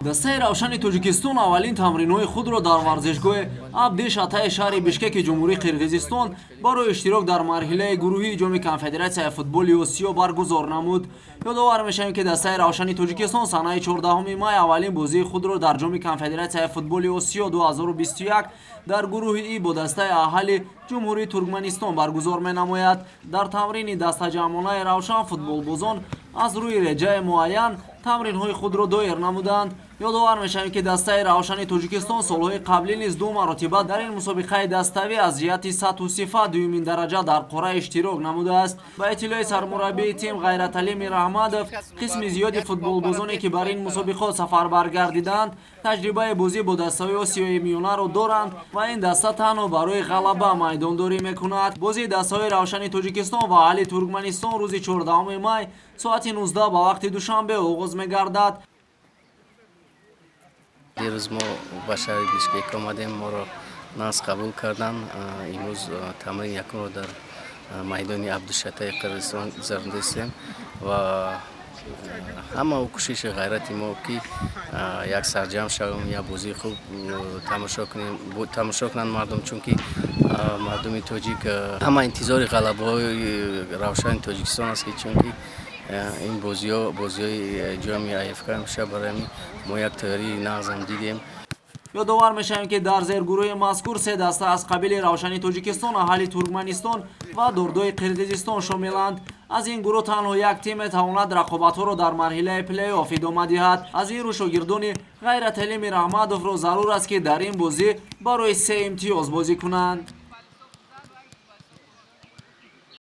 дастаи равшани тоҷикистон аввалин тамринҳои худро дар варзишгоҳи абди шатаи шаҳри бишкеки ҷумҳурии қирғизистон барои иштирок дар марҳилаи гурӯҳии ҷоми конфедератсияи футболи осиё баргузор намуд. ёдовар мешавем ки дастаи равшани тоҷикистон санаи 14 май аввалин бозии худро дар ҷоми конфедератсияи футболи осиё 2021 дар гурӯҳи И бо дастаи аҳали ҷумҳурии Туркманистон баргузор менамояд. дар тамрини дастаҷамъонаи равшан футболбозон аз рӯи реҷаи муайян тамринҳои худро доир намуданд. ёдовар мешавем ки дастаи равшани тоҷикистон солҳои қаблӣ низ ду маротиба дар ин мусобиқаи даставӣ аз ҷиҳати сатҳу сифат дуюмин дараҷа дар қора иштирок намудааст. ба иттилои сармураббии тим Ғайраталӣ Мирраҳмадов, қисми зиёди футболбозоне ки бар ин мусобиқот сафарбар гардиданд таҷрибаи бозӣ бо дастаҳои осиёи миёнаро доранд ва ин даста танҳо барои ғалаба майдондорӣ мекунад. бозии дастаҳои равшани тоҷикистон ва аҳли Туркманистон рӯзи 14 май соати 19 ба вақти душанбе оғоз мегардад. дирӯз мо ба шаҳри Бишкек омадем, моро нас қабул кардан. имрӯз тамрин якумро дар майдони Абдушатаи Қирғизистон гузаронидем ва ҳама кӯшиши ғайрати мо ки як сарҷамъ шавем, як бозии хуб тамошо кунанд мардум, чунки мардуми тоҷик ҳама интизори ғалабаҳои равшани тоҷикистон аст, чунки ин бозиҳои ҷоми АФК меша. барои ҳамин мо як тайёрии нағзам дидем. ёдовар мешавем ки дар зергурӯҳи мазкур се даста аз қабили равшани тоҷикистон, аҳали Туркманистон ва дордои Қирғизистон шомиланд. аз ин гурӯҳ танҳо як тим метавонад рақобатҳоро дар марҳилаи плей-офф идома диҳад. аз ин рӯ шогирдони Ғайраталӣ Мирраҳмадовро зарур аст ки дар ин бозӣ барои 3 имтиёз бозӣ кунанд.